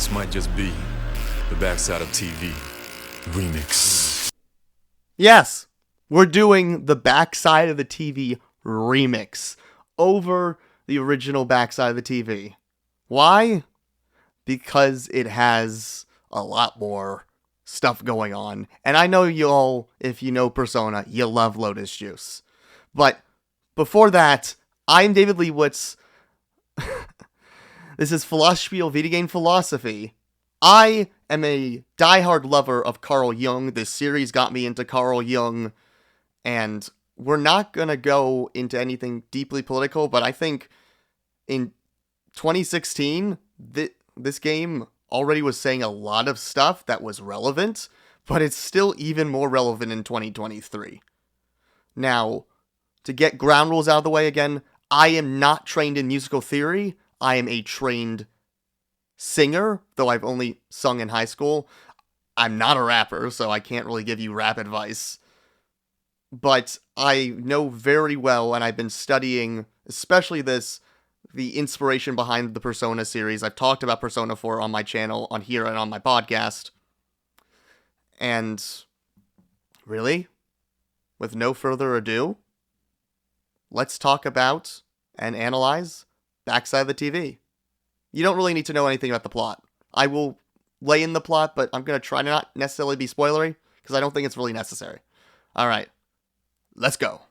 This might just be the backside of TV remix. Yes, we're doing the backside of the TV remix over the original backside of the TV. Why? Because it has a lot more stuff going on. And I know you all, if you know Persona, you love Lotus Juice. But before that, I'm David Leibowitz. This is Philosophial Video Game Philosophy. I am a diehard lover of Carl Jung. This series got me into Carl Jung. And we're not going to go into anything deeply political, but I think in 2016, this game already was saying a lot of stuff that was relevant, but it's still even more relevant in 2023. Now, to get ground rules out of the way again, I am not trained in musical theory. I am a trained singer, though I've only sung in high school. I'm not a rapper, so I can't really give you rap advice. But I know very well, and I've been studying, especially the inspiration behind the Persona series. I've talked about Persona 4 on my channel, on here, and on my podcast. And really, with no further ado, let's talk about and analyze Backside of the TV. You don't really need to know anything about the plot. I will lay in the plot, but I'm going to try to not necessarily be spoilery, because I don't think it's really necessary. Alright, let's go.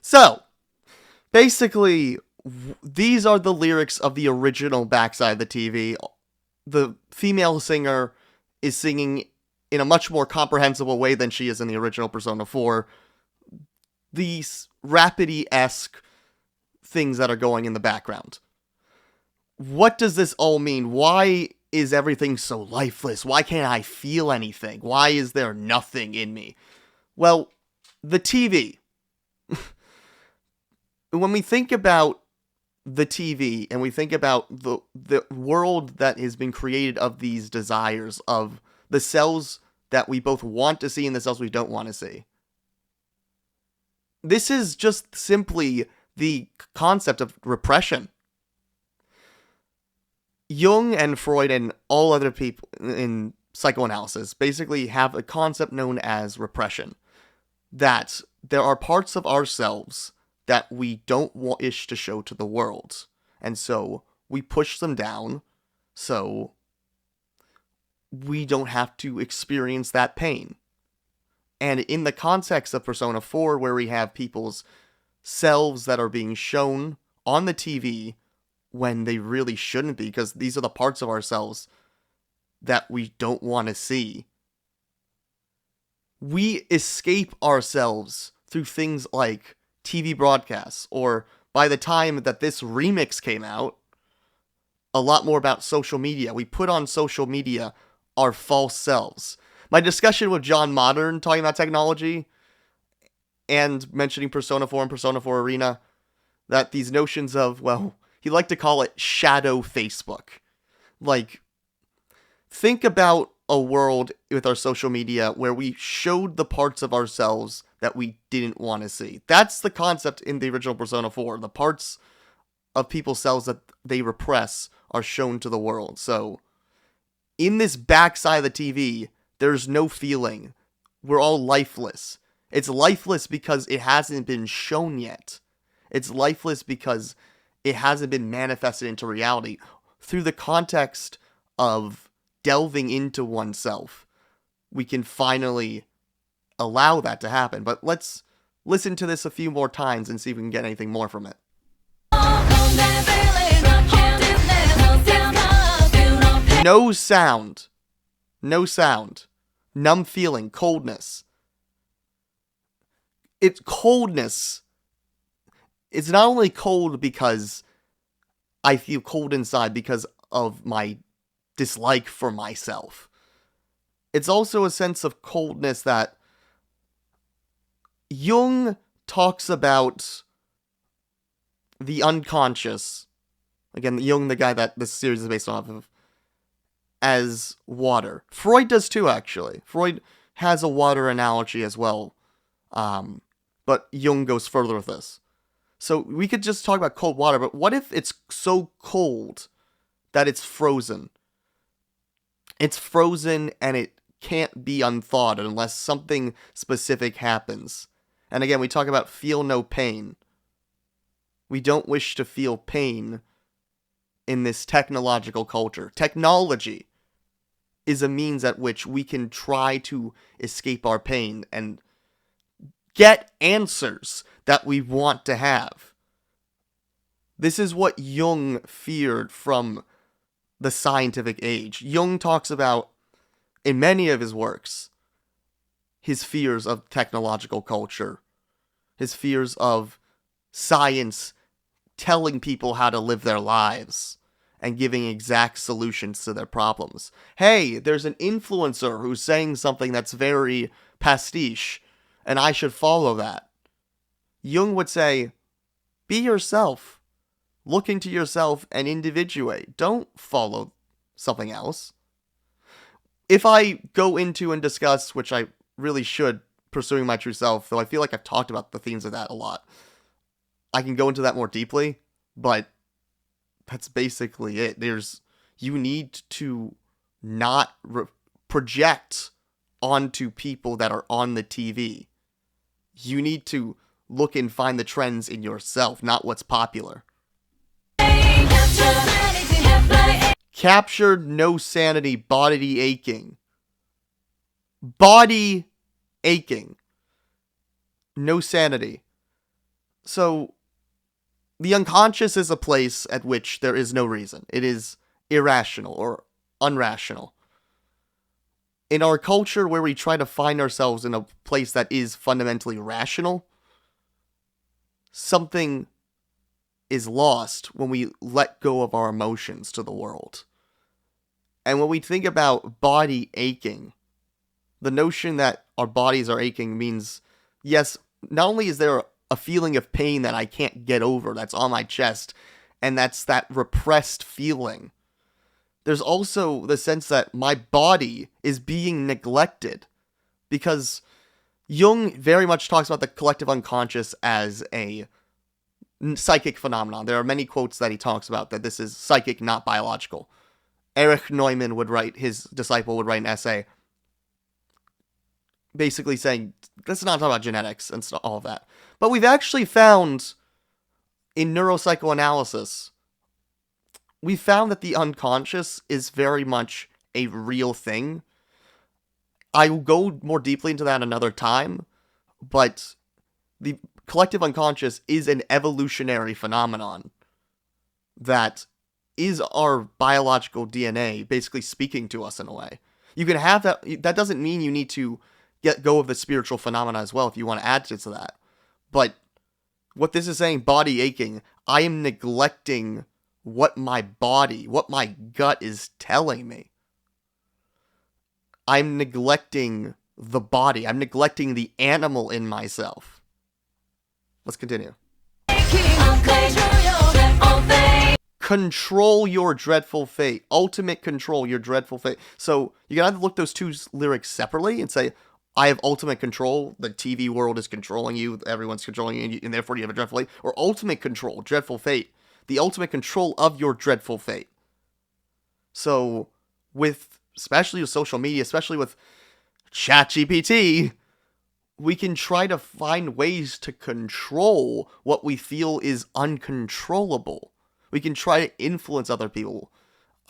So, basically, these are the lyrics of the original Backside of the TV. The female singer is singing in a much more comprehensible way than she is in the original Persona 4. These rapidy-esque things that are going in the background. What does this all mean? Why is everything so lifeless? Why can't I feel anything? Why is there nothing in me? Well, the TV. When we think about the TV and we think about the world that has been created of these desires, of the cells that we both want to see and the cells we don't want to see, this is just simply the concept of repression. Jung and Freud and all other people in psychoanalysis basically have a concept known as repression. That there are parts of ourselves that we don't wish to show to the world. And so we push them down so we don't have to experience that pain. And in the context of Persona 4, where we have people's selves that are being shown on the TV when they really shouldn't be, because these are the parts of ourselves that we don't want to see, we escape ourselves through things like TV broadcasts, or by the time that this remix came out, a lot more about social media. We put on social media our false selves. My discussion with John Modern talking about technology and mentioning Persona 4 and Persona 4 Arena, that these notions of, well, he liked to call it shadow Facebook. Like, think about a world with our social media where we showed the parts of ourselves that we didn't want to see. That's the concept in the original Persona 4. The parts of people's selves that they repress are shown to the world. So, in this backside of the TV, there's no feeling. We're all lifeless. It's lifeless because it hasn't been shown yet. It's lifeless because it hasn't been manifested into reality. Through the context of delving into oneself, we can finally allow that to happen. But let's listen to this a few more times and see if we can get anything more from it. No sound. No sound. Numb feeling. Coldness. It's coldness. It's not only cold because I feel cold inside because of my dislike for myself. it's also a sense of coldness that Jung talks about the unconscious. Again, Jung, the guy that this series is based off of, as water. Freud does too, actually. Freud has a water analogy as well. But Jung goes further with this. So we could just talk about cold water, but what if it's so cold that it's frozen? It's frozen and it can't be unthawed unless something specific happens. And again, we talk about feel no pain. We don't wish to feel pain in this technological culture. Technology is a means at which we can try to escape our pain and get answers that we want to have. This is what Jung feared from the scientific age. Jung talks about, in many of his works, his fears of technological culture, his fears of science telling people how to live their lives and giving exact solutions to their problems. Hey, there's an influencer who's saying something that's very pastiche, and I should follow that. Jung would say, be yourself. Look into yourself and individuate. Don't follow something else. If I go into and discuss, which I really should, pursuing my true self, though I feel like I've talked about the themes of that a lot, I can go into that more deeply, but that's basically it. You need to not project onto people that are on the TV. You need to look and find the trends in yourself, not what's popular. Captured, no sanity, body aching. Body aching. No sanity. So, the unconscious is a place at which there is no reason. It is irrational or unrational. In our culture where we try to find ourselves in a place that is fundamentally rational, something is lost when we let go of our emotions to the world. And when we think about body aching, the notion that our bodies are aching means, yes, not only is there a feeling of pain that I can't get over, that's on my chest, and that's that repressed feeling. There's also the sense that my body is being neglected, because Jung very much talks about the collective unconscious as a psychic phenomenon. There are many quotes that he talks about that this is psychic, not biological. Erich Neumann his disciple would write an essay basically saying, let's not talk about genetics and all of that. But we've actually found, in neuropsychoanalysis, we found that the unconscious is very much a real thing. I will go more deeply into that another time, but the collective unconscious is an evolutionary phenomenon that is our biological DNA basically speaking to us in a way. You can have that. That doesn't mean you need to get go of the spiritual phenomena as well if you want to add to that. But what this is saying, body aching, I am neglecting what my gut is telling me. I'm neglecting the body. I'm neglecting the animal in myself. Let's continue. Control your dreadful fate. Ultimate control, your dreadful fate. So you can either look those two lyrics separately and say, I have ultimate control, the TV world is controlling you, everyone's controlling you, and therefore you have a dreadful fate. Or ultimate control, dreadful fate. The ultimate control of your dreadful fate. So, especially with social media, especially with ChatGPT, we can try to find ways to control what we feel is uncontrollable. We can try to influence other people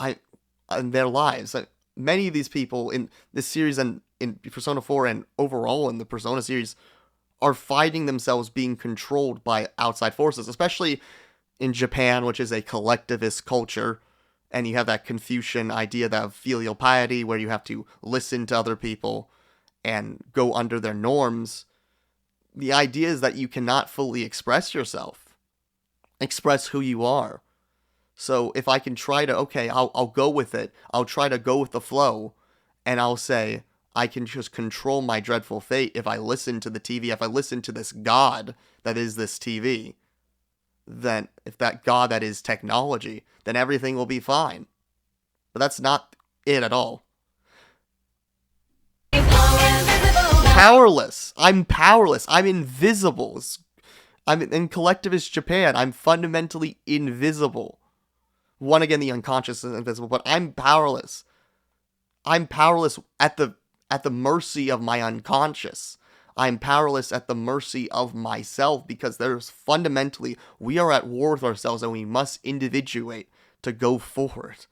in their lives. Many of these people in this series and in Persona 4 and overall in the Persona series are finding themselves being controlled by outside forces, especially in Japan, which is a collectivist culture, and you have that Confucian idea of filial piety where you have to listen to other people and go under their norms. The idea is that you cannot fully express yourself, express who you are. So if I can try to, I'll go with it. I'll try to go with the flow, and I'll say, I can just control my dreadful fate if I listen to the TV, if I listen to this God that is this TV, then if that God that is technology, then everything will be fine. But that's not it at all. Powerless. I'm powerless. I'm invisible. I'm in collectivist Japan. I'm fundamentally invisible. One, again, the unconscious is invisible, but I'm powerless. I'm powerless at the mercy of my unconscious. I'm powerless at the mercy of myself because there's fundamentally, we are at war with ourselves and we must individuate to go forward.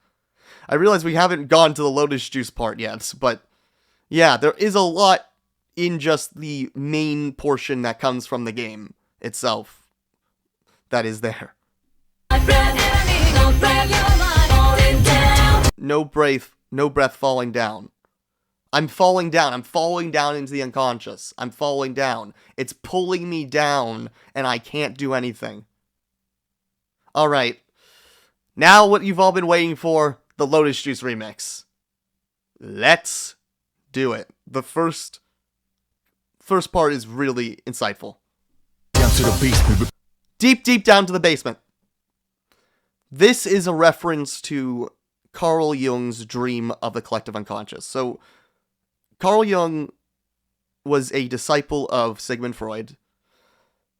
I realize we haven't gone to the Lotus Juice part yet, but yeah, there is a lot in just the main portion that comes from the game itself that is there. No breath falling down. I'm falling down. I'm falling down into the unconscious. I'm falling down. It's pulling me down, and I can't do anything. Alright. Now what you've all been waiting for, the Lotus Juice remix. Let's do it. The first part is really insightful. Down to the basement. Deep down to the basement. This is a reference to Carl Jung's dream of the collective unconscious. So, Carl Jung was a disciple of Sigmund Freud.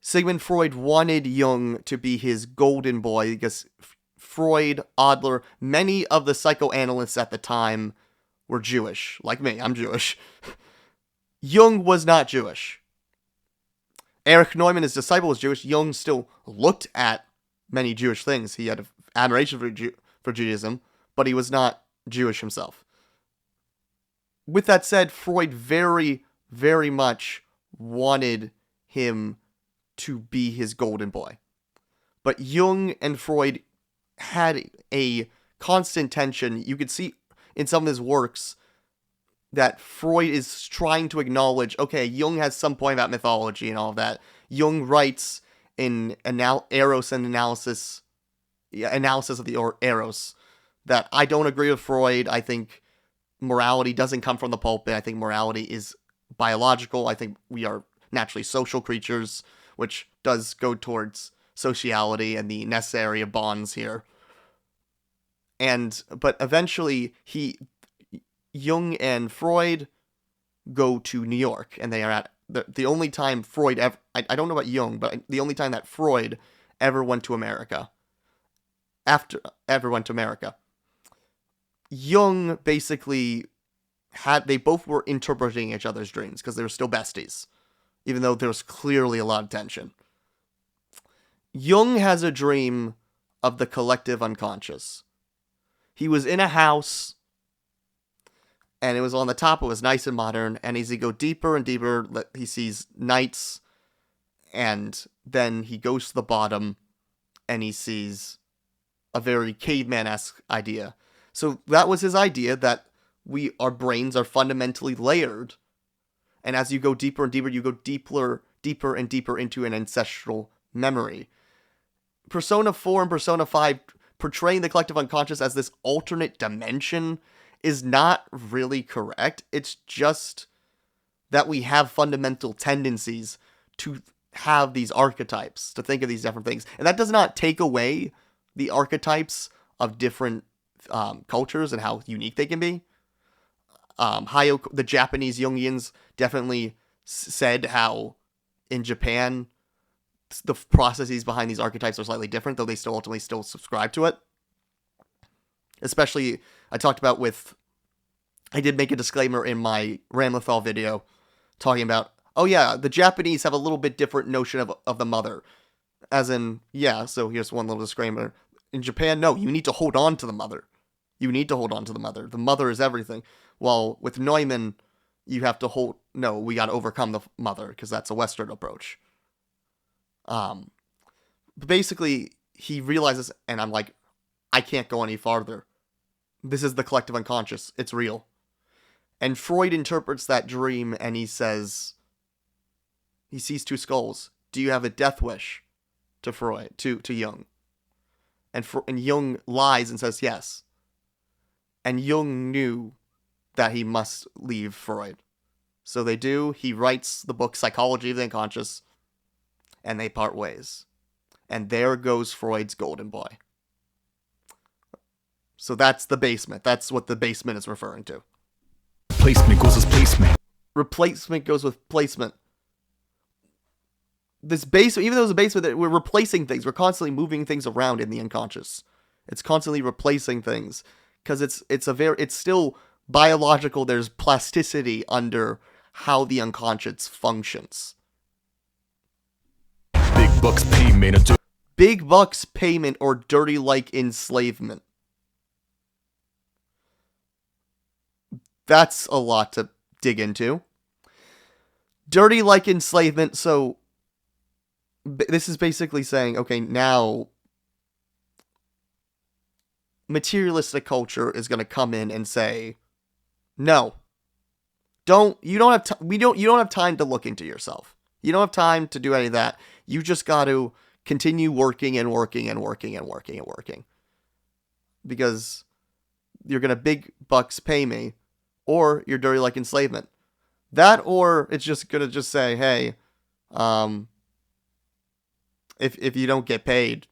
Sigmund Freud wanted Jung to be his golden boy because Freud, Adler, many of the psychoanalysts at the time were Jewish. Like me, I'm Jewish. Jung was not Jewish. Erich Neumann, his disciple, was Jewish. Jung still looked at many Jewish things. He had admiration for Judaism, but he was not Jewish himself. With that said, Freud very, very much wanted him to be his golden boy. But Jung and Freud had a constant tension. You could see in some of his works that Freud is trying to acknowledge, okay, Jung has some point about mythology and all of that. Jung writes in Eros and analysis of the Eros that I don't agree with Freud. I think morality doesn't come from the pulpit. I think morality is biological. I think we are naturally social creatures, which does go towards sociality and the necessary of bonds here. But eventually Jung and Freud go to New York, and they are at the only time Freud ever, I don't know about Jung, but the only time that Freud ever went to America. Jung basically they both were interpreting each other's dreams because they were still besties, even though there was clearly a lot of tension. Jung has a dream of the collective unconscious. He was in a house, and it was on the top, it was nice and modern, and as he go deeper and deeper, he sees knights, and then he goes to the bottom, and he sees a very caveman-esque idea. So that was his idea, that our brains are fundamentally layered, and as you go deeper and deeper, you go deeper and deeper into an ancestral memory. Persona 4 and Persona 5 portraying the collective unconscious as this alternate dimension is not really correct. It's just that we have fundamental tendencies to have these archetypes, to think of these different things. And that does not take away the archetypes of different cultures and how unique they can be. The Japanese Jungians definitely said how in Japan the processes behind these archetypes are slightly different, though they ultimately subscribe to it. Especially, I did make a disclaimer in my Ramlethal video talking about, oh yeah, the Japanese have a little bit different notion of the mother. As in, yeah, so here's one little disclaimer. In Japan, no, you need to hold on to the mother. You need to hold on to the mother. The mother is everything. While with Neumann, we got to overcome the mother, because that's a Western approach. But basically, he realizes, and I'm like, I can't go any farther. This is the collective unconscious. It's real. And Freud interprets that dream, and he says, he sees two skulls. Do you have a death wish? To Jung. And Jung lies and says yes. And Jung knew that he must leave Freud. So they do. He writes the book Psychology of the Unconscious, and they part ways. And there goes Freud's golden boy. So that's the basement. That's what the basement is referring to. Placement goes as placement. Replacement goes with placement. This basement, even though it's a basement, we're replacing things. We're constantly moving things around in the unconscious. It's constantly replacing things because it's still biological. There's plasticity under how the unconscious functions. Big bucks payment. Big bucks payment or dirty like enslavement. That's a lot to dig into. Dirty like enslavement, so this is basically saying, okay, now materialistic culture is going to come in and say, no, you don't have time to look into yourself. You don't have time to do any of that. You just got to continue working and working and working and working and working. Because you're going to big bucks pay me, or you're dirty like enslavement. That, or it's just going to just say, hey, if you don't get paid,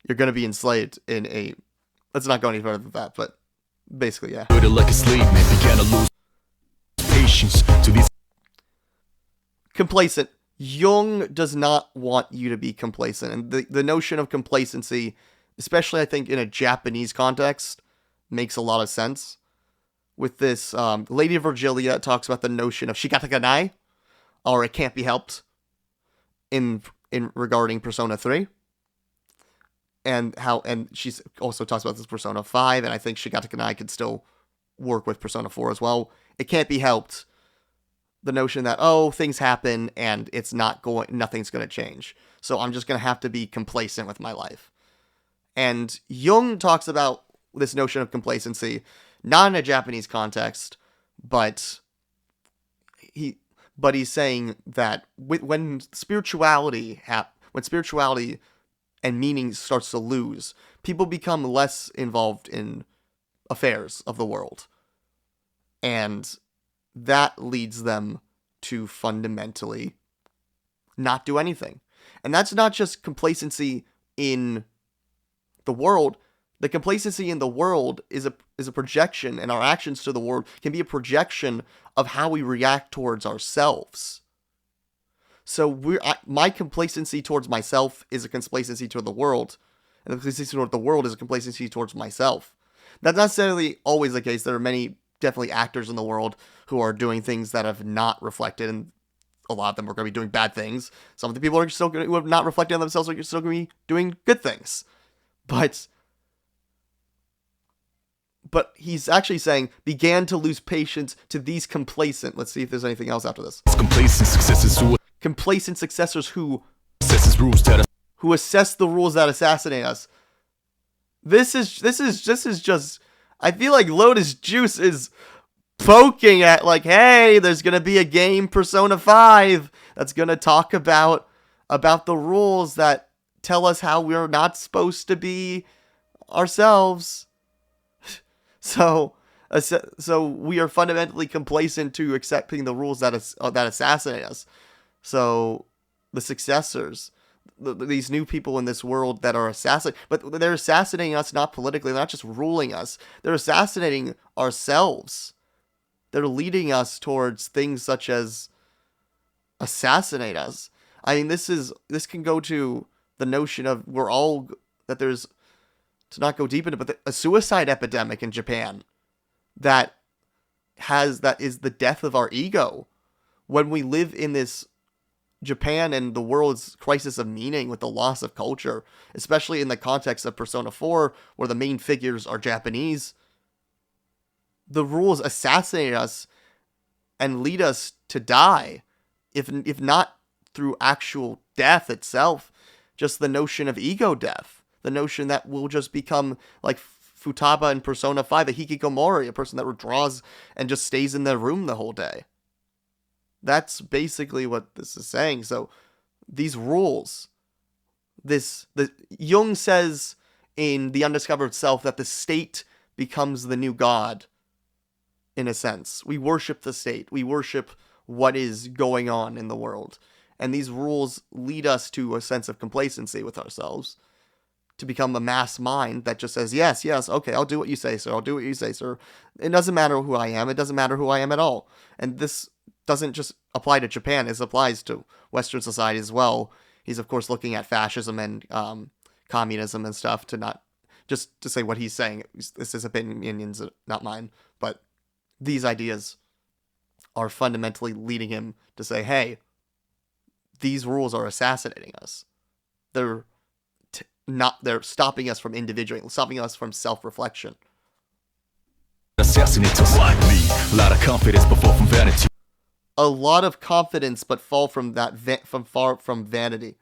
you're going to be enslaved in a... Let's not go any further than that, but basically, yeah. Like enslavement, began to lose patience to these. Complacent. Jung does not want you to be complacent. And the notion of complacency, especially I think in a Japanese context, makes a lot of sense. With this, Lady Virgilia talks about the notion of shigatakanai, or it can't be helped, in regarding Persona 3. And she also talks about this Persona 5, and I think shigatakanai could still work with Persona 4 as well. It can't be helped. The notion that, oh, things happen and nothing's going to change. So I'm just going to have to be complacent with my life. And Jung talks about this notion of complacency, not in a Japanese context, but he's saying that when spirituality and meaning starts to lose, people become less involved in affairs of the world. And that leads them to fundamentally not do anything. And that's not just complacency in the world. The complacency in the world is a projection, and our actions to the world can be a projection of how we react towards ourselves. So my complacency towards myself is a complacency toward the world, and the complacency toward the world is a complacency towards myself. That's not necessarily always the case. There are many, definitely, actors in the world who are doing things that have not reflected, and a lot of them are going to be doing bad things. Some of the people are still who have not reflected on themselves are still going to be doing good things. But he's actually saying, began to lose patience to these complacent. Let's see if there's anything else after this. Complacent successors who assess the rules that assassinate us. This is just. I feel like Lotus Juice is poking at, like, hey, there's gonna be a game, Persona 5, that's gonna talk about the rules that tell us how we're not supposed to be ourselves. So we are fundamentally complacent to accepting the rules that assassinate us. So the successors, these new people in this world that are assassinating, but they're assassinating us not politically. They're not just ruling us. They're assassinating ourselves. They're leading us towards things such as assassinate us. I mean, this can go to the notion of there's, to not go deep into, but a suicide epidemic in Japan that is the death of our ego. When we live in this Japan and the world's crisis of meaning with the loss of culture, especially in the context of Persona 4, where the main figures are Japanese, the rules assassinate us and lead us to die, if not through actual death itself, just the notion of ego death. The notion that we'll just become like Futaba in Persona 5, a hikikomori, a person that withdraws and just stays in their room the whole day. That's basically what this is saying. So these rules, Jung says in The Undiscovered Self that the state becomes the new God in a sense. We worship the state. We worship what is going on in the world. And these rules lead us to a sense of complacency with ourselves, to become a mass mind that just says, yes, yes, okay, I'll do what you say, sir. I'll do what you say, sir. It doesn't matter who I am. It doesn't matter who I am at all. And this doesn't just apply to Japan. This applies to Western society as well. He's, of course, looking at fascism and communism and stuff to not just to say what he's saying. This is opinions, not mine. But these ideas are fundamentally leading him to say, hey, these rules are assassinating us. They're stopping us from individuating, stopping us from self-reflection. Assassinates us like me. A lot of confidence but fall from vanity. A lot of confidence but fall from from vanity.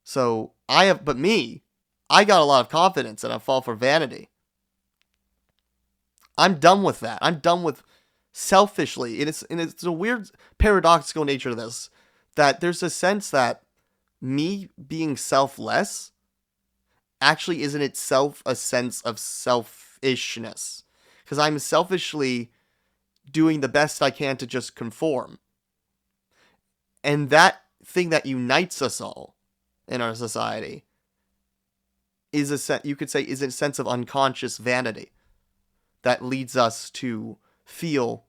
So I got a lot of confidence and I fall for vanity. I'm done with that. I'm done with selfishly. And it's a weird paradoxical nature to this, that there's a sense that me being selfless actually is in itself a sense of selfishness. Because I'm selfishly doing the best I can to just conform. And that thing that unites us all in our society is you could say is a sense of unconscious vanity that leads us to feel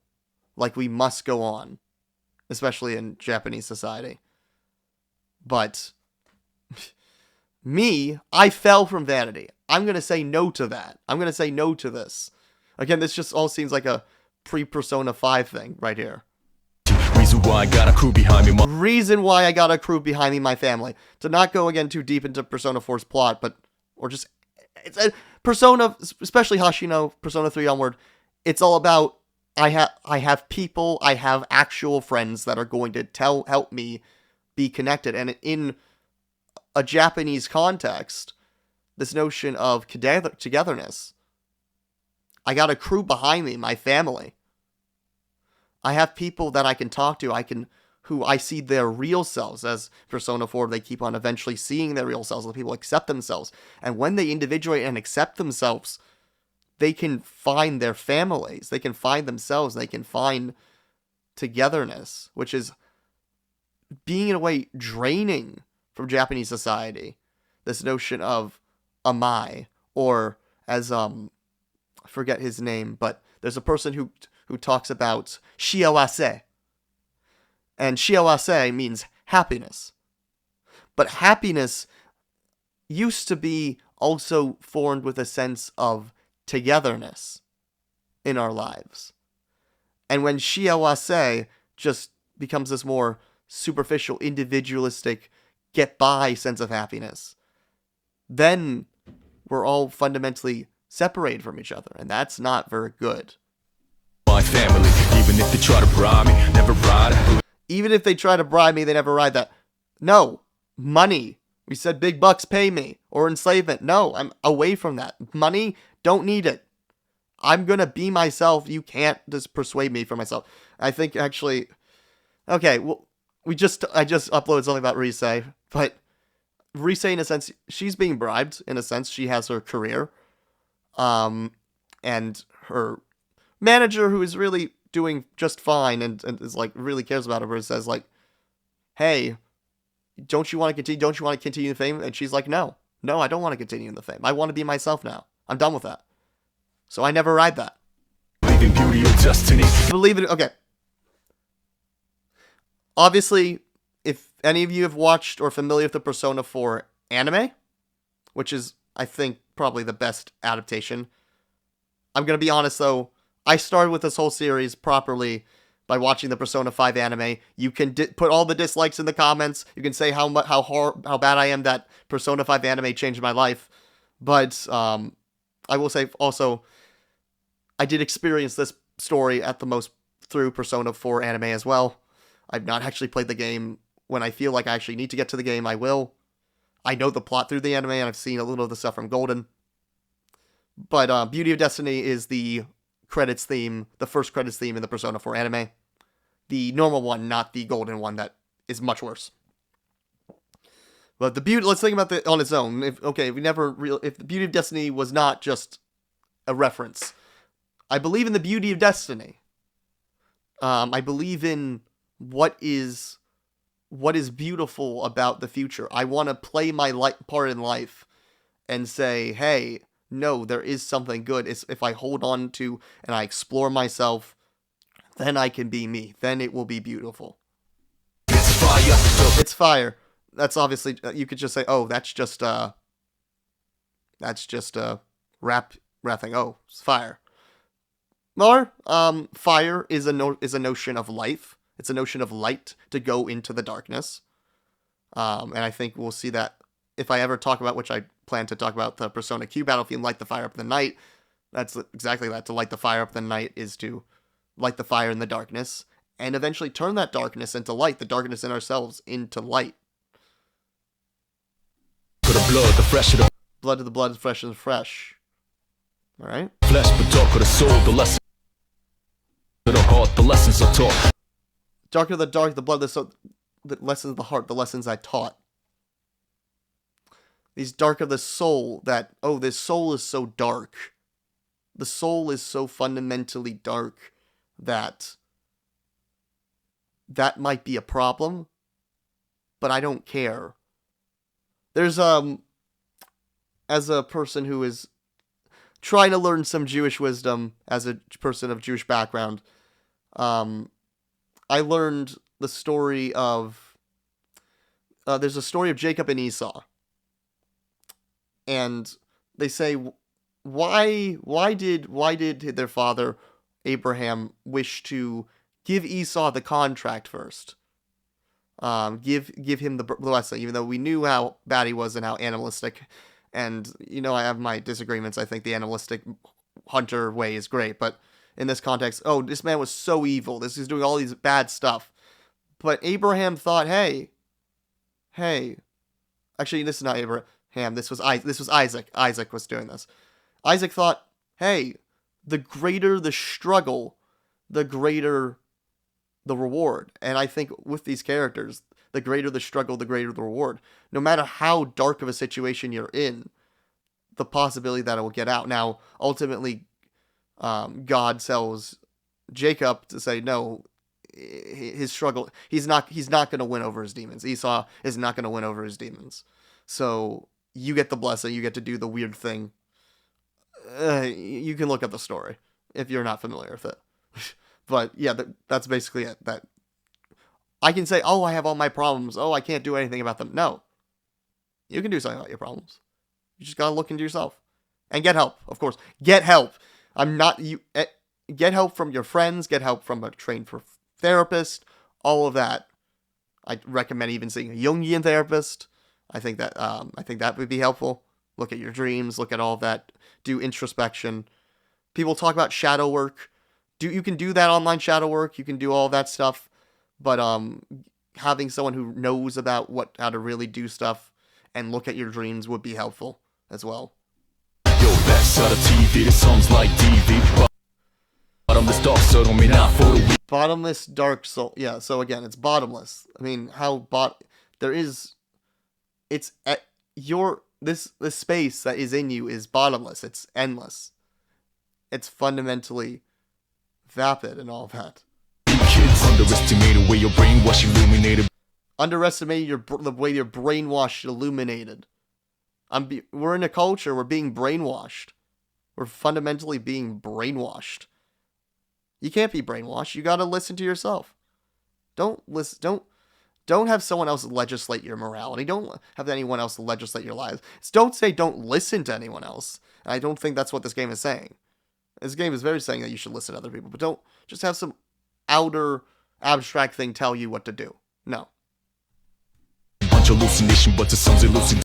like we must go on, especially in Japanese society. But I fell from vanity. I'm going to say no to that. I'm going to say no to this. Again, this just all seems like a pre-Persona 5 thing right here. Reason why I got a crew behind me, my family. To not go again too deep into Persona 4's plot, it's a Persona, especially Hashino, Persona 3 onward, it's all about I have people, I have actual friends that are going to help me be connected. And in a Japanese context, this notion of togetherness, I got a crew behind me, my family. I have people that I can talk to, who I see their real selves. As Persona 4, they keep on eventually seeing their real selves, the people accept themselves. And when they individuate and accept themselves, they can find their families, they can find themselves, they can find togetherness, which is being in a way draining from Japanese society. This notion of amai, or as I forget his name, but there's a person who talks about shiawase. And shiawase means happiness. But happiness used to be also formed with a sense of togetherness in our lives. And when shiawase just becomes this more superficial, individualistic, get-by sense of happiness, then we're all fundamentally separated from each other. And that's not very good. My family, even if they try to bribe me, never ride. Even if they try to bribe me, they never ride that. No. Money. We said big bucks pay me. Or enslavement. No, I'm away from that. Money, don't need it. I'm gonna be myself. You can't just persuade me for myself. I think actually... Okay, well, I just uploaded something about Rise. But Rise, in a sense, she's being bribed. In a sense, she has her career. And her manager, who is really doing just fine and is like really cares about her, says like, hey, don't you want to continue? Don't you want to continue the fame? And she's like, no, I don't want to continue in the fame. I want to be myself now. I'm done with that. So I never ride that. Believe in beauty or destiny. Okay. Obviously, if any of you have watched or familiar with the Persona 4 anime, which is, I think, probably the best adaptation. I'm going to be honest though, I started with this whole series properly by watching the Persona 5 anime. You can put all the dislikes in the comments. You can say how bad I am that Persona 5 anime changed my life. But I will say also, I did experience this story at the most through Persona 4 anime as well. I've not actually played the game. When I feel like I actually need to get to the game, I will. I know the plot through the anime, and I've seen a little of the stuff from Golden. But Beauty of Destiny is the credits theme, the first credits theme in the Persona 4 anime. The normal one, not the Golden one that is much worse. But let's think about it on its own. If the Beauty of Destiny was not just a reference, I believe in the beauty of destiny. I believe in what is beautiful about the future. I want to play my part in life and say, hey, no, there is something good. It's if I hold on to and I explore myself, then I can be me. Then it will be beautiful. It's fire. It's fire. That's obviously, you could just say, oh, that's just a rap thing. Oh, it's fire. Or, fire is a notion of life. It's a notion of light to go into the darkness. And I think we'll see that if I ever talk about, which I plan to talk about, the Persona Q battle theme, Light the Fire Up in the Night. That's exactly that. To light the fire up in the night is to light the fire in the darkness and eventually turn that darkness into light, the darkness in ourselves into light. To the blood, the fresher the blood to the blood, the fresh to the fresh. All right. Flesh, but dark of the soul, the lesson to the heart, the lessons are taught. Darker the dark, the blood, the soul, the lessons of the heart, the lessons I taught. These dark of the soul, that, oh, this soul is so dark. The soul is so fundamentally dark that might be a problem, but I don't care. There's, as a person who is trying to learn some Jewish wisdom, as a person of Jewish background, I learned the story of, there's a story of Jacob and Esau. And they say, why did their father, Abraham, wish to give Esau the contract first? Give him the blessing, even though we knew how bad he was and how animalistic. And, I have my disagreements. I think the animalistic hunter way is great. But in this context, oh, this man was so evil. He's doing all these bad stuff. But Abraham thought, hey. Actually, this is not Abraham. This was Isaac. Isaac was doing this. Isaac thought, hey, the greater the struggle, the greater the reward. And I think with these characters, the greater the struggle, the greater the reward. No matter how dark of a situation you're in, the possibility that it will get out. Now, ultimately, God tells Jacob to say, no, his struggle, he's not going to win over his demons. Esau is not going to win over his demons. So you get the blessing, you get to do the weird thing. You can look up the story if you're not familiar with it. But yeah, that's basically it. That I can say, oh, I have all my problems. Oh, I can't do anything about them. No. You can do something about your problems. You just gotta look into yourself. And get help, of course. Get help. Get help from your friends. Get help from a trained therapist. All of that. I recommend even seeing a Jungian therapist. I think that would be helpful. Look at your dreams. Look at all of that. Do introspection. People talk about shadow work. You can do that online shadow work. You can do all that stuff. But having someone who knows about how to really do stuff and look at your dreams would be helpful as well. Yo, that's out of TV. This sounds like DV. Bottomless dark soul, don't mean not for the weak. Bottomless dark soul. Yeah. So again, it's bottomless. I mean, there is. It's at this space that is in you is bottomless. It's endless. It's fundamentally vapid and all that. Kids underestimate the way your brainwash illuminated. Underestimate the way your brainwash illuminated. We're in a culture. We're being brainwashed. We're fundamentally being brainwashed. You can't be brainwashed. You gotta listen to yourself. Don't have someone else legislate your morality. Don't have anyone else legislate your lives. Don't say don't listen to anyone else. And I don't think that's what this game is saying. This game is very saying that you should listen to other people, but don't just have some outer abstract thing tell you what to do. No. Bunch of hallucination, but to some's hallucination.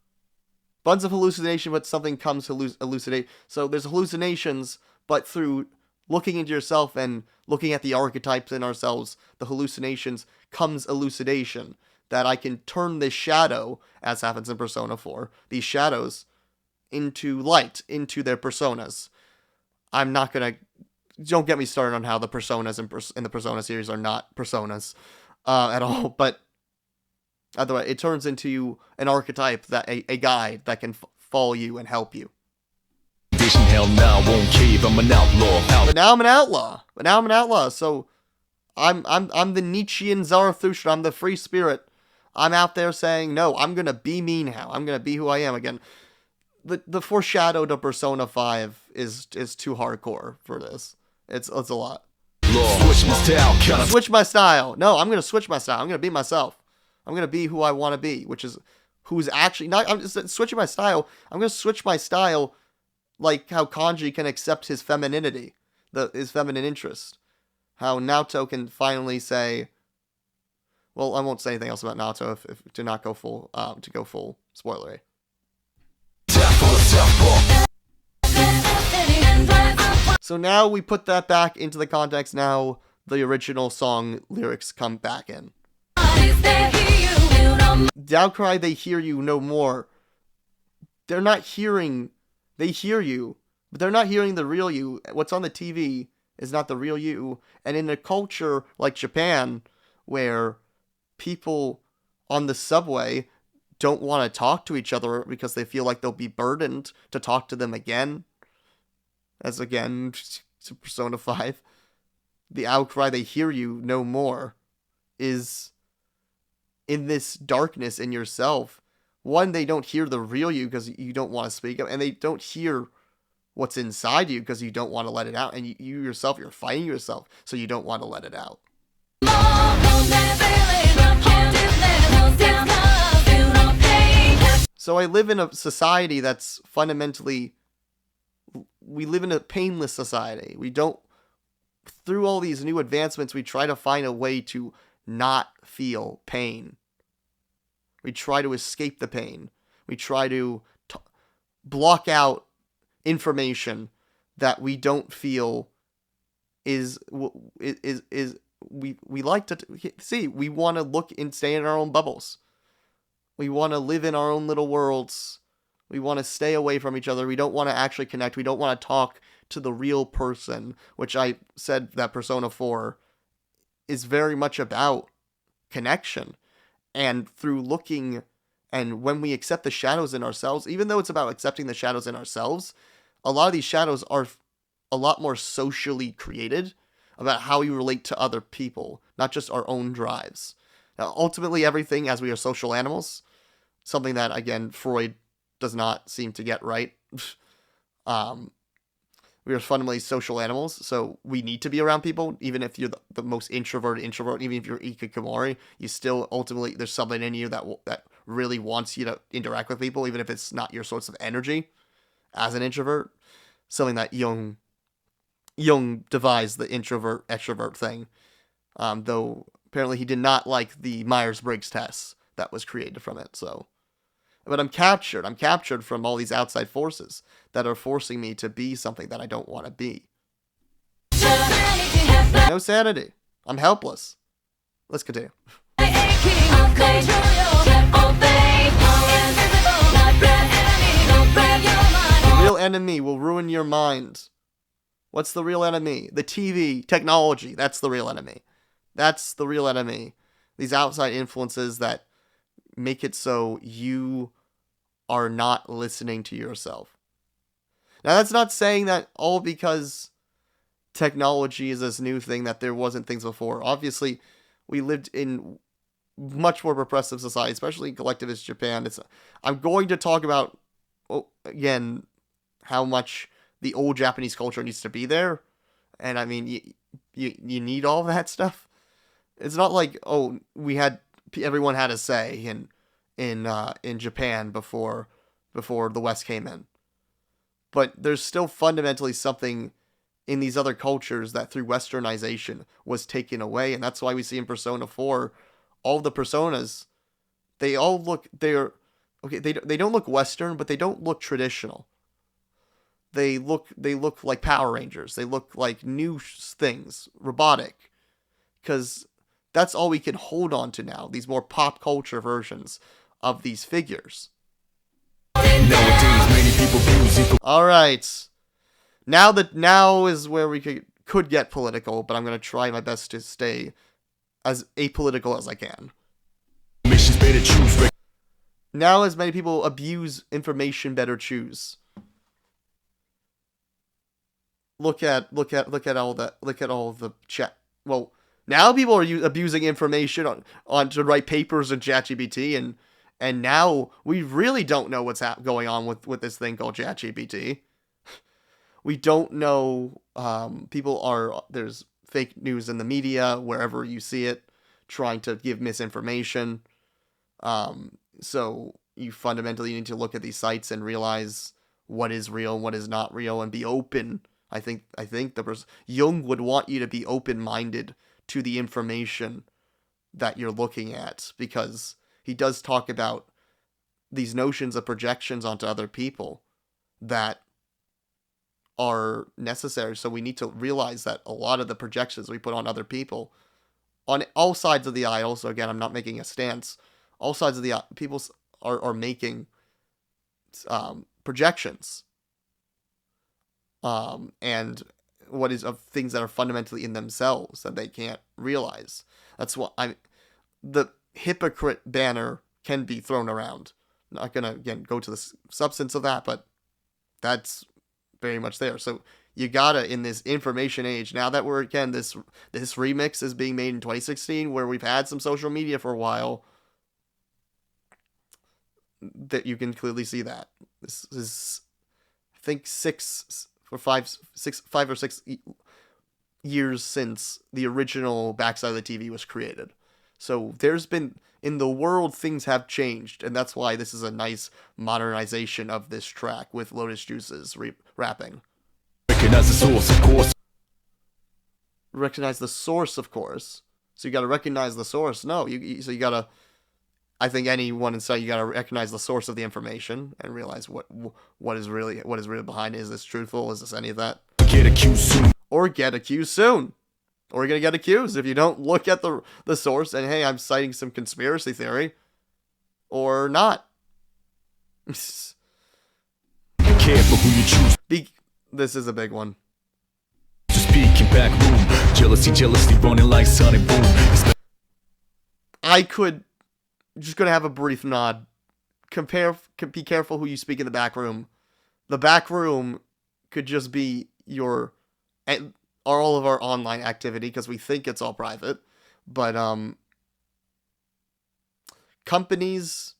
Bunch of hallucination, but something comes to elucidate. So there's hallucinations, but through looking into yourself and looking at the archetypes in ourselves, the hallucinations comes elucidation. That I can turn this shadow, as happens in Persona 4, these shadows, into light, into their personas. Don't get me started on how the personas in the Persona series are not personas at all, but either way, it turns into an archetype, that a guide that can follow you and help you. vision. Hell now, won't cave, I'm an outlaw. But now I'm an outlaw. So I'm the Nietzschean Zarathustra. I'm the free spirit. I'm out there saying, no, I'm gonna be me now. I'm gonna be who I am again. The foreshadow to Persona 5 is too hardcore for this. It's a lot. Switch my style. No, I'm gonna switch my style. I'm gonna be myself. I'm gonna be who I want to be, which is who's actually not. I'm just switching my style. I'm gonna switch my style, like how Kanji can accept his femininity, his feminine interest. How Naoto can finally say. Well, I won't say anything else about Naoto if to not go full spoilery. So now we put that back into the context. Now the original song lyrics come back in. Outcry, they hear you no more. They're not hearing. They hear you, but they're not hearing the real you. What's on the TV is not the real you. And in a culture like Japan, where people on the subway don't want to talk to each other because they feel like they'll be burdened to talk to them again. As again, to Persona 5, the outcry, they hear you no more, is in this darkness in yourself. One, they don't hear the real you because you don't want to speak up, and they don't hear what's inside you because you don't want to let it out, and you yourself, you're fighting yourself, so you don't want to let it out. So I live in a society that's fundamentally, we live in a painless society. We don't, through all these new advancements, we try to find a way to not feel pain. We try to escape the pain. We try to block out information that we don't feel is we like to see. We want to look and stay in our own bubbles. We want to live in our own little worlds. We want to stay away from each other. We don't want to actually connect. We don't want to talk to the real person, which I said that Persona 4 is very much about connection. And through looking, and when we accept the shadows in ourselves, even though it's about accepting the shadows in ourselves, a lot of these shadows are a lot more socially created about how we relate to other people, not just our own drives. Now, ultimately, everything, as we are social animals, something that, again, Freud does not seem to get right. We are fundamentally social animals, so we need to be around people. Even if you're the most introvert, even if you're Ikikomori, you still ultimately, there's something in you that really wants you to interact with people, even if it's not your source of energy as an introvert. Something that Jung devised, the introvert-extrovert thing. Though apparently he did not like the Myers-Briggs test that was created from it, so. But I'm captured from all these outside forces that are forcing me to be something that I don't want to be. No sanity. I'm helpless. Let's continue. The real enemy will ruin your mind. What's the real enemy? The TV, technology, that's the real enemy. That's the real enemy. These outside influences that make it so you are not listening to yourself. Now, that's not saying that all because technology is this new thing that there wasn't things before. Obviously, we lived in much more repressive society, especially collectivist Japan. I'm going to talk about, again, how much the old Japanese culture needs to be there. And I mean, you need all that stuff. It's not like, everyone had a say in Japan before the West came in. But there's still fundamentally something in these other cultures that through westernization was taken away, and that's why we see in Persona 4 all the personas, they all look, they don't look Western, but they don't look traditional. They look like Power Rangers. They look like new things, robotic, because that's all we can hold on to now, these more pop culture versions of these figures. Alright. Now is where we could get political, but I'm going to try my best to stay as apolitical as I can. Now, as many people abuse information, better choose. look at all the chat. Well, now people are abusing information on to write papers in ChatGPT, and now we really don't know what's going on with this thing called ChatGPT. We don't know. There's fake news in the media wherever you see it, trying to give misinformation. So you fundamentally need to look at these sites and realize what is real and what is not real, and be open. I think Jung would want you to be open-minded to the information that you're looking at, because he does talk about these notions of projections onto other people that are necessary. So we need to realize that a lot of the projections we put on other people, on all sides of the aisle, so again, I'm not making a stance, all sides of the aisle, people are making projections. And what is of things that are fundamentally in themselves that they can't realize. That's what the hypocrite banner can be thrown around. Not gonna again go to the substance of that, but that's very much there. So you gotta, in this information age, now that we're again this remix is being made in 2016, where we've had some social media for a while, that you can clearly see that this is, I think, 5 or 6 years since the original Backside of the TV was created. So there's been, in the world, things have changed, and that's why this is a nice modernization of this track with Lotus Juice's rapping. Recognize the source, of course. Recognize the source, of course. So you gotta recognize the source. No, so you gotta, I think anyone inside, you gotta recognize the source of the information and realize what is really behind it. Is this truthful? Is this any of that? Get accused soon. Or get accused soon. Or you're gonna get accused if you don't look at the source and, hey, I'm citing some conspiracy theory. Or not. Careful who you choose. This is a big one. To speak in back room. Jealousy running like sun and boom. Just gonna have a brief nod. Be careful who you speak in the back room. The back room could just be all of our online activity, because we think it's all private, but companies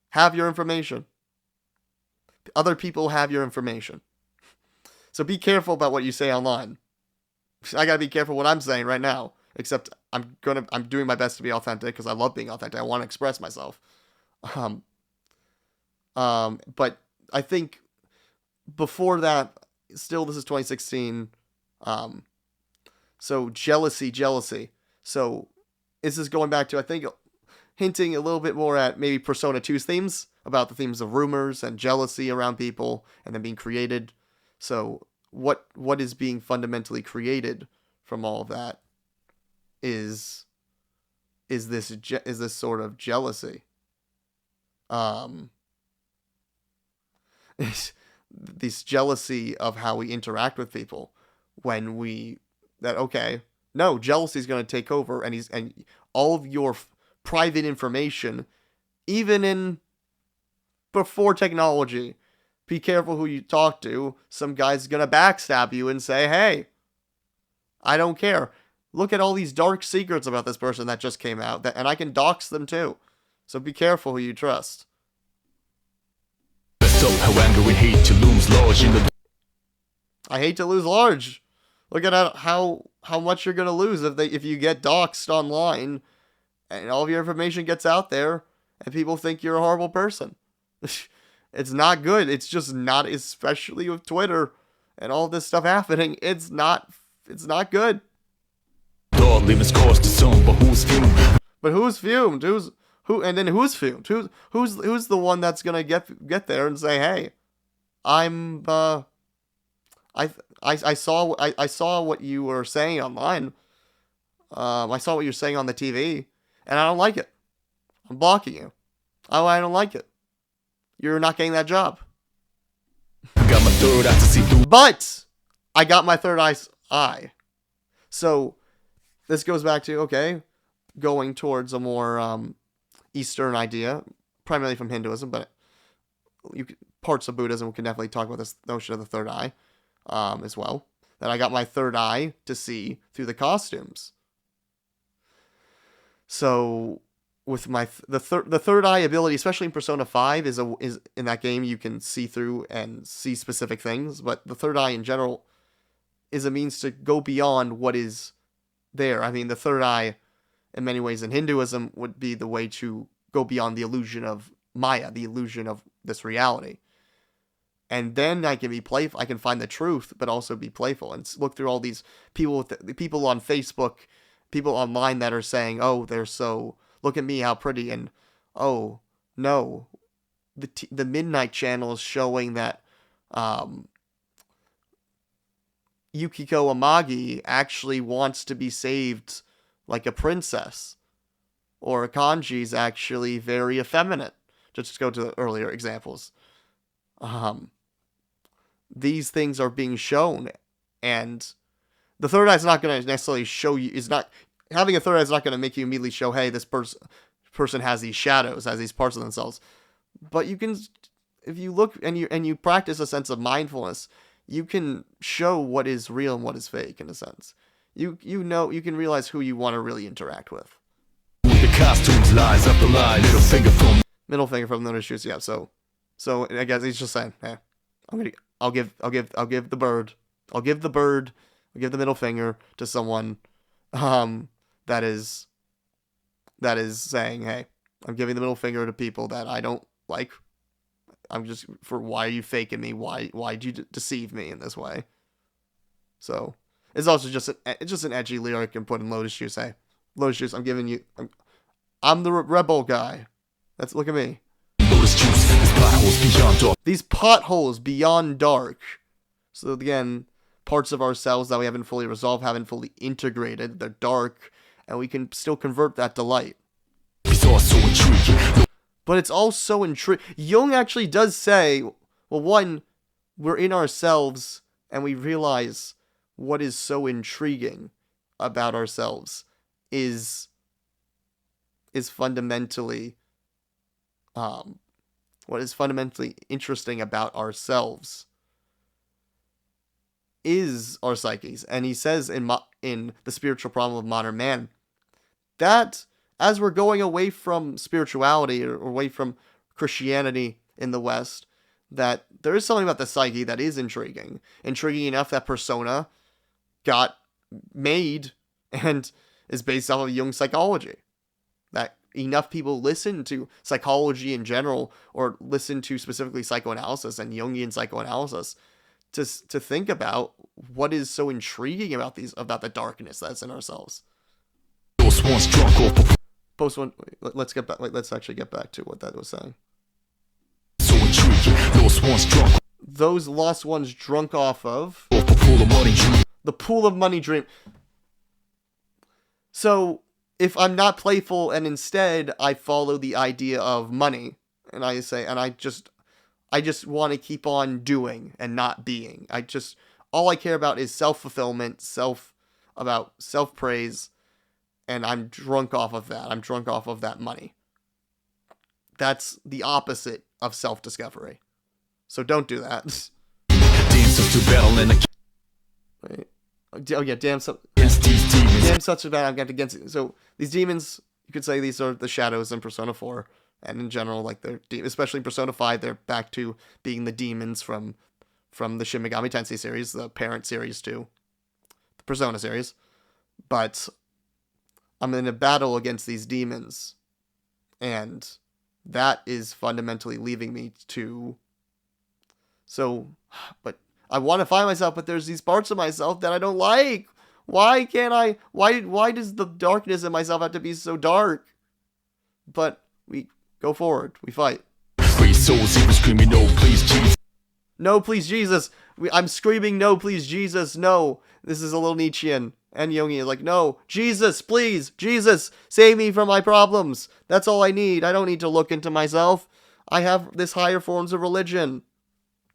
have your information. Other people have your information. So be careful about what you say online. I gotta be careful what I'm saying right now. Except I'm doing my best to be authentic, because I love being authentic. I want to express myself. But I think before that, still, this is 2016. So jealousy. So this is going back to, I think, hinting a little bit more at maybe Persona 2's themes, about the themes of rumors and jealousy around people and them being created. So what is being fundamentally created from all of that is this sort of jealousy. This jealousy of how we interact with people, when jealousy is going to take over, and all of your private information, even before technology. Be careful who you talk to. Some guy's going to backstab you and say, hey, I don't care. Look at all these dark secrets about this person that just came out, and I can dox them too. So be careful who you trust. How anger and hate looms large in the... I hate to lose large. Look at how much you're gonna lose if you get doxxed online, and all of your information gets out there, and people think you're a horrible person. It's not good. It's just not, especially with Twitter and all this stuff happening. It's not good. Dog limits cost to some, but who's fumed? But who's fumed? Who's fumed? Who's the one that's gonna get there and say, hey, I saw what you were saying online. I saw what you're saying on the TV, and I don't like it. I'm blocking you. Oh, I don't like it. You're not getting that job. Got my third eye to see through. But I got my third eye. So this goes back to, okay, going towards a more Eastern idea, primarily from Hinduism, but parts of Buddhism can definitely talk about this notion of the third eye. as well. That I got my third eye to see through the costumes. So with my the third eye ability, especially in Persona 5, is in that game you can see through and see specific things, but the third eye in general is a means to go beyond what is there. I mean, the third eye, in many ways, in Hinduism, would be the way to go beyond the illusion of Maya, the illusion of this reality. And then I can be playful. I can find the truth, but also be playful and look through all these people, people on Facebook, people online that are saying, "Oh, they're so look at me, how pretty," and oh no, the Midnight Channel is showing that Yukiko Amagi actually wants to be saved like a princess, or Kanji's actually very effeminate. Just to go to the earlier examples. These things are being shown, and the third eye is not going to necessarily show you. Having a third eye is not going to make you immediately show, hey, this person has these shadows, has these parts of themselves. But you can, if you look and you practice a sense of mindfulness, you can show what is real and what is fake in a sense. You can realize who you want to really interact with. The costumes, lies after lie, Middle finger from Lotus Juice, yeah. So I guess he's just saying, hey, I'll give the middle finger to someone that is saying, hey, I'm giving the middle finger to people that I don't like. Why are you faking me? Why'd you deceive me in this way? So it's also just an edgy lyric and put in Lotus Juice. Hey, Lotus Juice, I'm the rebel guy. Look at me. Lotus Juice, these potholes beyond dark. These potholes beyond dark. So again, parts of ourselves that we haven't fully resolved, haven't fully integrated. They're dark, and we can still convert that to light. It's all so intriguing. But it's all so intriguing. Jung actually does say, well, one, we're in ourselves, and we realize what is so intriguing about ourselves is fundamentally, what is fundamentally interesting about ourselves is our psyches. And he says in The Spiritual Problem of Modern Man that as we're going away from spirituality or away from Christianity in the West, that there is something about the psyche that is intriguing. Intriguing enough that Persona got made and is based off of Jung psychology. That enough people listen to psychology in general, or listen to specifically psychoanalysis and Jungian psychoanalysis, to think about what is so intriguing about the darkness that's in ourselves. Let's actually get back to what that was saying. So intriguing. Those lost ones drunk off of the pool of money dream. The pool of money dream. So if I'm not playful and instead I follow the idea of money, and I say, and I just want to keep on doing and not being. All I care about is self-fulfillment, self-praise, and I'm drunk off of that. I'm drunk off of that money. That's the opposite of self-discovery. So don't do that. Right. Oh yeah, damn such a bad I'm against it. So these demons, you could say these are the shadows in Persona 4, and in general, like especially in Persona 5, they're back to being the demons from the Shin Megami Tensei series, the parent series to the Persona series. But I'm in a battle against these demons, and that is fundamentally leaving me to. So, but I want to find myself, but there's these parts of myself that I don't like. Why can't I? Why does the darkness in myself have to be so dark? But we go forward. We fight. Screaming, no, please, Jesus. No, please, Jesus. I'm screaming, no, please, Jesus. No. This is a little Nietzschean. And Jungian is like, no, Jesus, please, Jesus, save me from my problems. That's all I need. I don't need to look into myself. I have this higher forms of religion.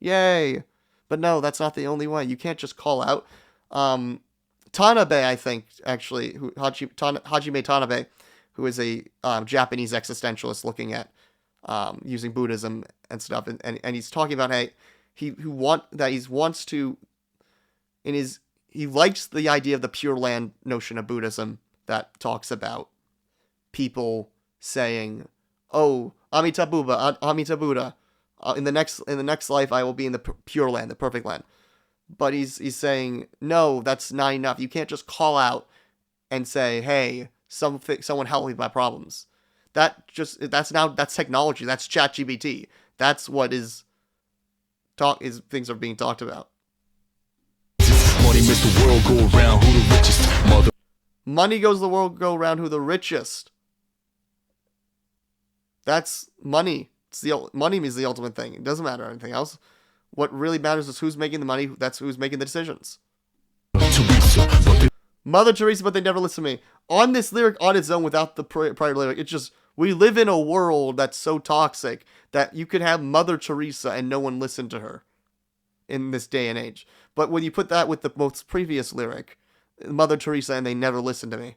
Yay. But no, that's not the only way. You can't just call out. Tanabe, I think, actually, Hajime Tanabe, who is a Japanese existentialist looking at using Buddhism and stuff, and he's talking about, hey, he wants to he likes the idea of the Pure Land notion of Buddhism that talks about people saying, "Oh, Amita Buddha, in the next life I will be in the Pure Land, the perfect land." But he's saying, no, that's not enough. You can't just call out and say, "Hey, someone help me with my problems." That's technology. That's ChatGPT. That's what things are being talked about. Money makes the world go around, who the richest? Money goes the world go around, who the richest. That's money. Money is the ultimate thing. It doesn't matter anything else. What really matters is who's making the money. That's who's making the decisions. Mother Teresa, but they never listen to me. On this lyric on its own, without the prior lyric, it's just, we live in a world that's so toxic that you could have Mother Teresa and no one listen to her in this day and age. But when you put that with the most previous lyric, Mother Teresa and they never listen to me,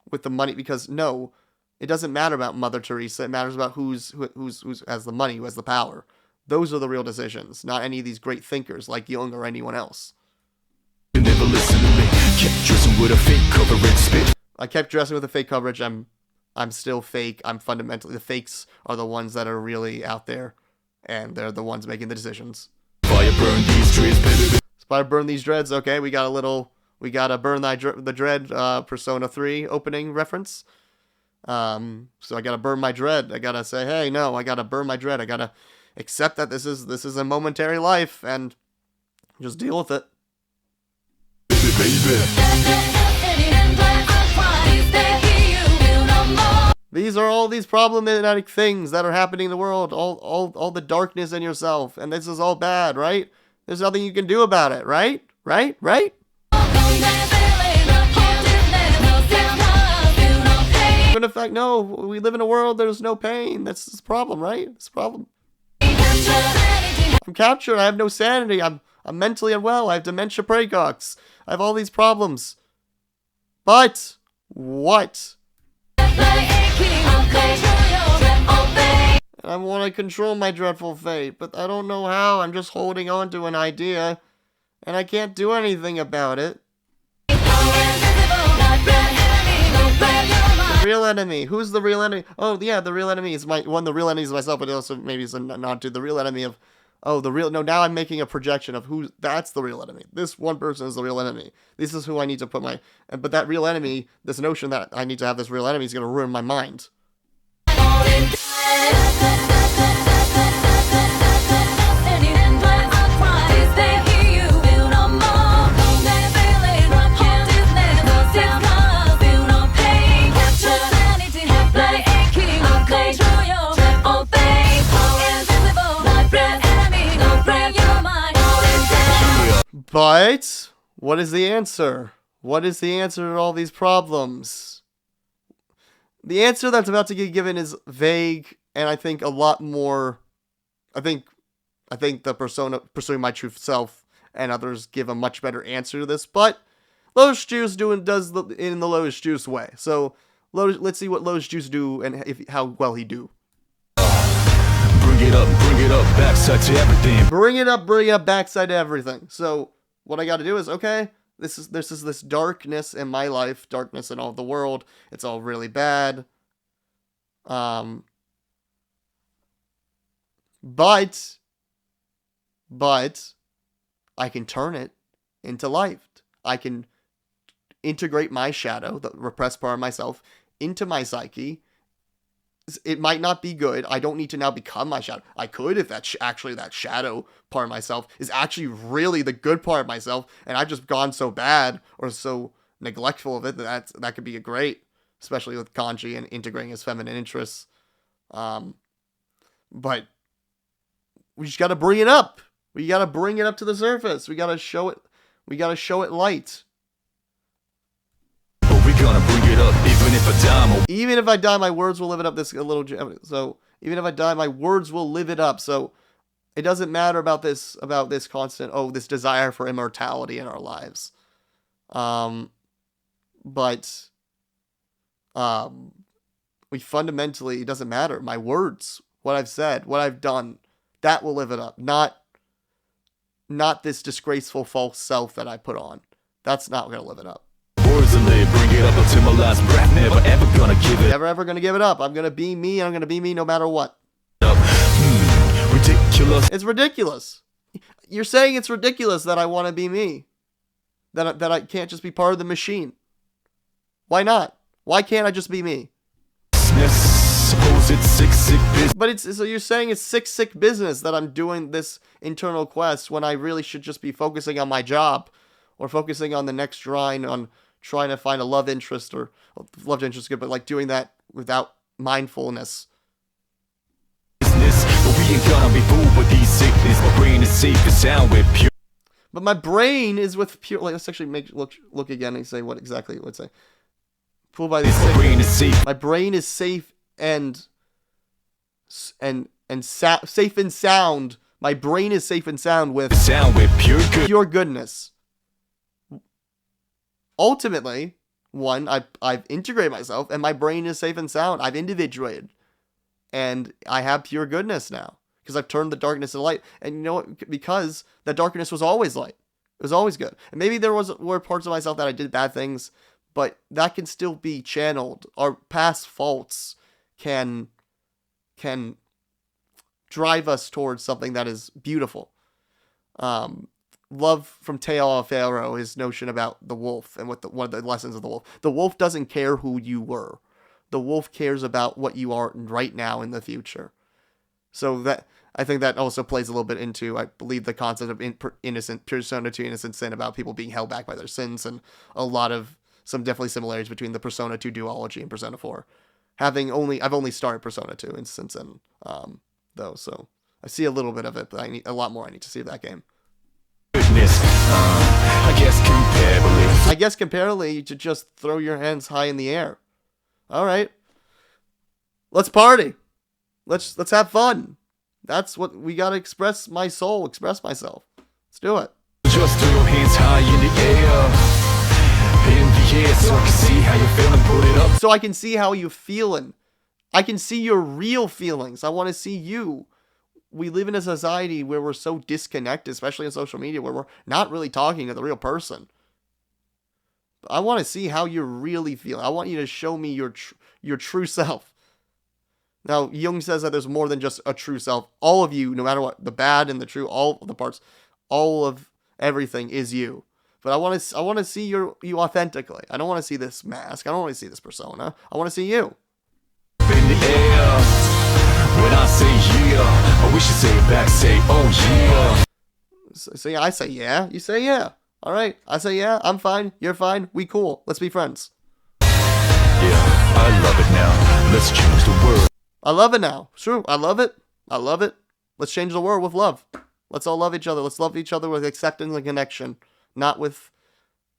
with the money, because no, it doesn't matter about Mother Teresa. It matters about who has the money, who has the power. Those are the real decisions, not any of these great thinkers like Jung or anyone else. You never listen to me. Kept dressing with a fake coverage, spit. I kept dressing with a fake coverage. I'm still fake. I'm fundamentally, the fakes are the ones that are really out there, and they're the ones making the decisions. Fire burn these dreads, baby. Fire burn these dreads. Okay, we got a burn the dread Persona 3 opening reference. So I gotta burn my dread. I gotta say, hey, no, I gotta burn my dread. I gotta accept that this is a momentary life and just deal with it. These are all these problematic things that are happening in the world, all the darkness in yourself, and this is all bad, right? There's nothing you can do about it, right? Right? In effect, no, we live in a world there's no pain. That's the problem, right? It's a problem. I'm captured. I have no sanity. I'm mentally unwell. I have dementia praecox. I have all these problems. But what? And I want to control my dreadful fate, but I don't know how. I'm just holding on to an idea, and I can't do anything about it. Real enemy. Who's the real enemy? Oh, yeah, the real enemy is the real enemy is myself, but also maybe it's a nod to the real enemy of, now I'm making a projection of that's the real enemy. This one person is the real enemy. This is who I need to put but that real enemy, this notion that I need to have this real enemy is going to ruin my mind. But what is the answer? What is the answer to all these problems? The answer that's about to get given is vague, and I think a lot more. I think the persona pursuing my true self and others give a much better answer to this. But Lotus Juice does in the Lotus Juice way. So let's see what Lotus Juice do and how well he do. Bring it up, backside to everything. Bring it up, backside to everything. So what I got to do is, okay, this is this darkness in my life, darkness in all of the world. It's all really bad. But I can turn it into light. I can integrate my shadow, the repressed part of myself, into my psyche. It might not be good. I don't need to now become my shadow. I could if that's actually that shadow part of myself is actually really the good part of myself, and I've just gone so bad or so neglectful of it that could be a great, especially with Kanji and integrating his feminine interests. But we just got to bring it up. We got to bring it up to the surface. We got to show it. We got to show it light. But we gonna bring it up, even if I die. Even if I die, my words will live it up. So even if I die, my words will live it up. So it doesn't matter about this constant, this desire for immortality in our lives. But we fundamentally, it doesn't matter. My words, what I've said, what I've done, that will live it up. Not not this disgraceful false self that I put on. That's not gonna live it up. Words and they bring it up until my last breath. Never ever gonna give it Never ever gonna give it up. I'm gonna be me. I'm gonna be me no matter what. up. Ridiculous. It's ridiculous. You're saying it's ridiculous that I want to be me. That I can't just be part of the machine. Why not? Why can't I just be me? Suppose it's sick business. But so you're saying it's sick business that I'm doing this internal quest when I really should just be focusing on my job or focusing on the next shrine, on trying to find a love interest, or love interest is good, but like doing that without mindfulness. But we ain't gonna be fooled with these sickness. My brain is safe and sound with pure. But my brain is with pure. Like, let's actually look again and say what exactly it would say. Fooled by these My brain is safe. My brain is safe and safe and sound. My brain is safe and sound with pure goodness. Ultimately, one, I've integrated myself, and my brain is safe and sound. I've individuated, and I have pure goodness now because I've turned the darkness to light. And you know what? Because the darkness was always light. It was always good. And maybe there were parts of myself that I did bad things, but that can still be channeled. Our past faults can drive us towards something that is beautiful. Love from Tale of Pharaoh, his notion about the wolf and one of the lessons of the wolf. The wolf doesn't care who you were. The wolf cares about what you are right now in the future. So that, I think that also plays a little bit into, I believe, the concept of innocent persona to innocent sin, about people being held back by their sins, and some definitely similarities between the Persona 2 duology and Persona 4. I've only started Persona 2 since then, though, so I see a little bit of it, but I need a lot more. I need to see that game. I guess comparably, you should just throw your hands high in the air. All right, let's party. Let's have fun. That's what we gotta express my soul, express myself. Let's do it. Just throw your hands high in the air, so I can see how you're feeling. Put it up. So I can see how you're feeling. I can see your real feelings. I want to see you. We live in a society where we're so disconnected, especially on social media, where we're not really talking to the real person. I want to see how you're really feeling. I want you to show me your true self. Now, Jung says that there's more than just a true self. All of you, no matter what, the bad and the true, all of the parts, all of everything is you. But I want to see you authentically. I don't want to see this mask. I don't want to see this persona. I want to see you. In the air. When I say yeah, I wish you say it back. Say oh yeah. So yeah, I say yeah. You say yeah. All right. I say yeah. I'm fine. You're fine. We cool. Let's be friends. Yeah, I love it now. Let's change the world. I love it now. True. I love it. I love it. Let's change the world with love. Let's all love each other. Let's love each other with acceptance and connection, not with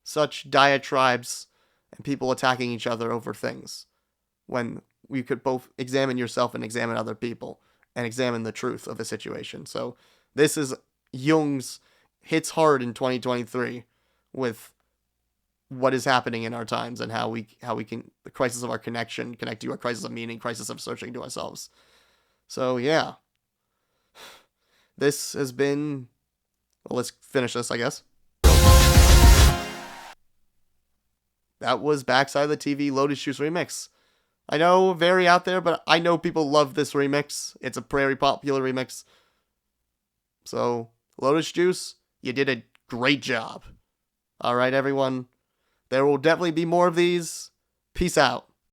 such diatribes and people attacking each other over things. When we could both examine yourself and examine other people and examine the truth of a situation. So this is Jung's hits hard in 2023 with what is happening in our times and how we can, the crisis of our connection, connect to our crisis of meaning, crisis of searching to ourselves. So yeah, this has been, well, let's finish this, I guess. That was Backside of the TV Lotus Juice remix. I know, very out there, but I know people love this remix. It's a very popular remix. So, Lotus Juice, you did a great job. Alright, everyone. There will definitely be more of these. Peace out.